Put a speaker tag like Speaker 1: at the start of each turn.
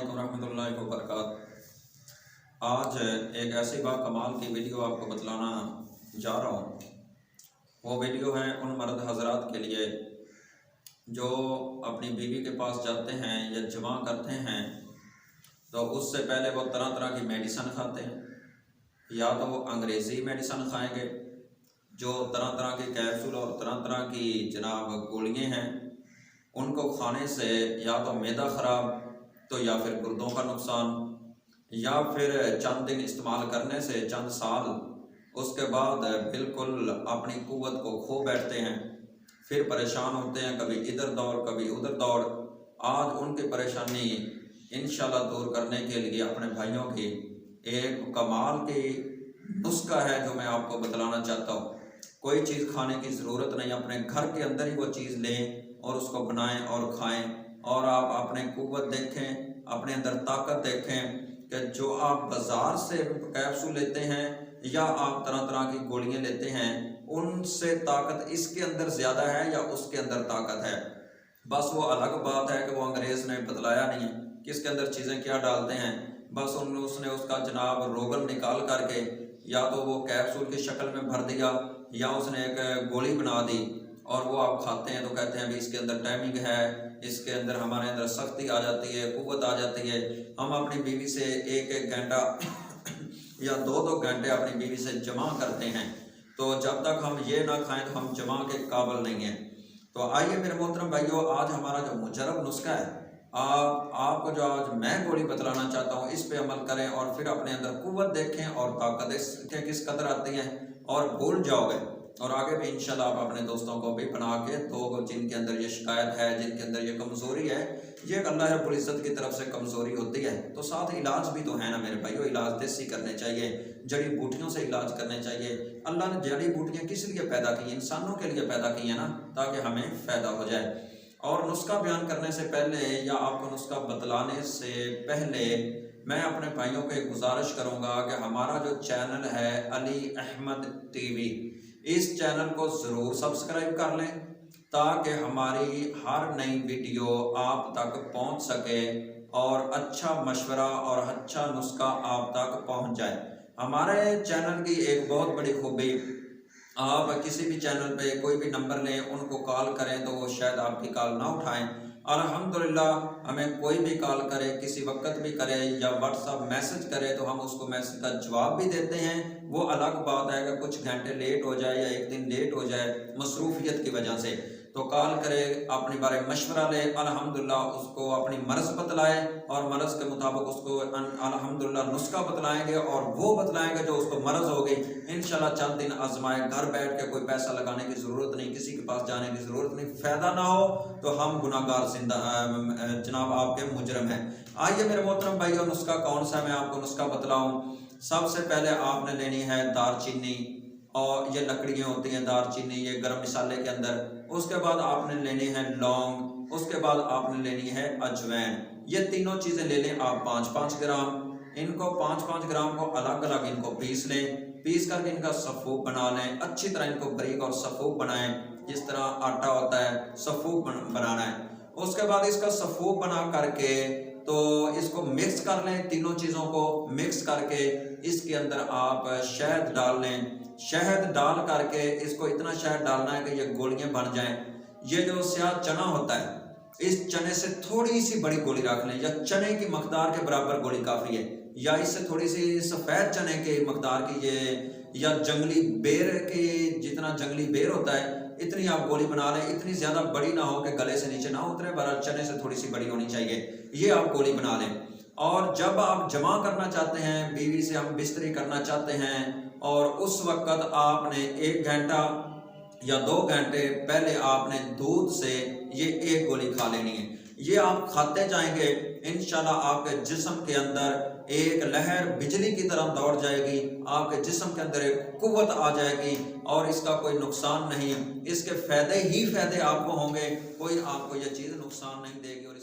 Speaker 1: علیکم ورحمۃ اللہ وبرکاتہ۔ آج ایک ایسی با کمال کی ویڈیو آپ کو بتلانا جا رہا ہوں۔ وہ ویڈیو ہے ان مرد حضرات کے لیے جو اپنی بیوی کے پاس جاتے ہیں یا جمع کرتے ہیں تو اس سے پہلے وہ طرح طرح کی میڈیسن کھاتے ہیں، یا تو وہ انگریزی میڈیسن کھائیں گے جو طرح طرح کے کیپسول اور طرح طرح کی جناب گولیاں ہیں، ان کو کھانے سے یا تو معدہ خراب تو یا پھر گردوں کا نقصان، یا پھر چند دن استعمال کرنے سے چند سال اس کے بعد بالکل اپنی قوت کو کھو بیٹھتے ہیں، پھر پریشان ہوتے ہیں، کبھی ادھر دوڑ کبھی ادھر دوڑ۔ آج ان کی پریشانی انشاءاللہ دور کرنے کے لیے اپنے بھائیوں کی ایک کمال کی نسخہ ہے جو میں آپ کو بتلانا چاہتا ہوں۔ کوئی چیز کھانے کی ضرورت نہیں، اپنے گھر کے اندر ہی وہ چیز لیں اور اس کو بنائیں اور کھائیں، اور آپ اپنے قوت دیکھیں، اپنے اندر طاقت دیکھیں کہ جو آپ بازار سے کیپسول لیتے ہیں یا آپ طرح طرح کی گولیاں لیتے ہیں ان سے طاقت اس کے اندر زیادہ ہے یا اس کے اندر طاقت ہے۔ بس وہ الگ بات ہے کہ وہ انگریز نے بتلایا نہیں کس کے اندر چیزیں کیا ڈالتے ہیں، بس اس نے اس کا جناب روغن نکال کر کے یا تو وہ کیپسول کی شکل میں بھر دیا یا اس نے ایک گولی بنا دی، اور وہ آپ کھاتے ہیں تو کہتے ہیں بھی اس کے اندر ٹائمنگ ہے، اس کے اندر ہمارے اندر سختی آ جاتی ہے، قوت آ جاتی ہے۔ ہم اپنی بیوی سے ایک ایک گھنٹہ یا دو گھنٹے اپنی بیوی سے جمع کرتے ہیں، تو جب تک ہم یہ نہ کھائیں تو ہم جمع کے قابل نہیں ہیں۔ تو آئیے میرے محترم بھائیو، آج ہمارا جو مجرب نسخہ ہے، آپ کو جو آج میں گولی بتلانا چاہتا ہوں اس پہ عمل کریں اور پھر اپنے اندر قوت دیکھیں اور طاقت کس قدر آتی ہے اور بھول جاؤ گے، اور آگے بھی انشاءاللہ آپ اپنے دوستوں کو بھی بنا کے دو جن کے اندر یہ شکایت ہے، جن کے اندر یہ کمزوری ہے، یہ اللہ رب العزت کی طرف سے کمزوری ہوتی ہے تو ساتھ علاج بھی تو ہے نا میرے بھائیو، علاج دیسی کرنے چاہیے، جڑی بوٹیوں سے علاج کرنے چاہیے۔ اللہ نے جڑی بوٹیاں کس لیے پیدا کی؟ انسانوں کے لیے پیدا کی ہیں نا، تاکہ ہمیں فائدہ ہو جائے۔ اور نسخہ بیان کرنے سے پہلے یا آپ کو نسخہ بتلانے سے پہلے میں اپنے بھائیوں کو ایک گزارش کروں گا کہ ہمارا جو چینل ہے علی احمد ٹی وی، اس چینل کو ضرور سبسکرائب کر لیں تاکہ ہماری ہر نئی ویڈیو آپ تک پہنچ سکے اور اچھا مشورہ اور اچھا نسخہ آپ تک پہنچ جائے۔ ہمارے چینل کی ایک بہت بڑی خوبی، آپ کسی بھی چینل پہ کوئی بھی نمبر لیں، ان کو کال کریں تو وہ شاید آپ کی کال نہ اٹھائیں، الحمدللہ ہمیں کوئی بھی کال کرے، کسی وقت بھی کرے یا واٹس ایپ میسج کرے تو ہم اس کو میسج کا جواب بھی دیتے ہیں۔ وہ الگ بات ہے کہ کچھ گھنٹے لیٹ ہو جائے یا ایک دن لیٹ ہو جائے مصروفیت کی وجہ سے، تو کال کرے، اپنے بارے مشورہ لے، الحمدللہ اس کو اپنی مرض بتلائے اور مرض کے مطابق اس کو الحمدللہ نسخہ بتلائیں گے، اور وہ بتلائیں گے جو اس کو مرض ہوگی، انشاءاللہ چند دن آزمائے، گھر بیٹھ کے کوئی پیسہ لگانے کی ضرورت نہیں، کسی کے پاس جانے کی ضرورت نہیں، فائدہ نہ ہو تو ہم گناہگار جناب آپ کے مجرم ہیں۔ آئیے میرے محترم بھائیو، نسخہ کون سا ہے میں آپ کو نسخہ بتلاؤں۔ سب سے پہلے آپ نے لینی ہے دار چینی، اور یہ لکڑیاں ہوتی ہیں دار چینی، یہ گرم مسالے کے اندر۔ اس کے بعد آپ نے لینی ہے لونگ، اس کے بعد آپ نے لینی ہے اجوین۔ یہ تینوں چیزیں لے لیں آپ 5-5 گرام، ان کو 5-5 گرام کو الگ الگ ان کو پیس لیں، پیس کر کے ان کا صفوف بنا لیں، اچھی طرح ان کو باریک اور صفوف بنائیں، جس طرح آٹا ہوتا ہے صفوف بنانا ہے۔ اس کے بعد اس کا صفوف بنا کر کے تو اس کو مکس کر لیں، تینوں چیزوں کو مکس کر کے اس کے اندر آپ شہد ڈال لیں، شہد ڈال کر کے اس کو اتنا شہد ڈالنا ہے کہ یہ گولیاں بن جائیں۔ یہ جو سیاہ چنا ہوتا ہے، اس چنے سے تھوڑی سی بڑی گولی رکھ لیں، یا چنے کی مقدار کے برابر گولی کافی ہے، یا اس سے تھوڑی سی سفید چنے کے مقدار کی یہ، یا جنگلی بیر کے جتنا جنگلی بیر ہوتا ہے اتنی آپ گولی بنا لیں، اتنی زیادہ بڑی نہ ہو کہ گلے سے نیچے نہ اترے، برابر چنے سے تھوڑی سی بڑی ہونی چاہیے، یہ آپ گولی بنا لیں۔ اور جب آپ جمع کرنا چاہتے ہیں، بیوی سے ہم بستری کرنا چاہتے ہیں، اور اس وقت آپ نے 1 گھنٹہ یا 2 گھنٹے پہلے آپ نے دودھ سے یہ ایک گولی کھا لینی ہے۔ یہ آپ کھاتے جائیں گے، انشاءاللہ آپ کے جسم کے اندر ایک لہر بجلی کی طرح دوڑ جائے گی، آپ کے جسم کے اندر ایک قوت آ جائے گی، اور اس کا کوئی نقصان نہیں، اس کے فائدے ہی فائدے آپ کو ہوں گے، کوئی آپ کو یہ چیز نقصان نہیں دے گی۔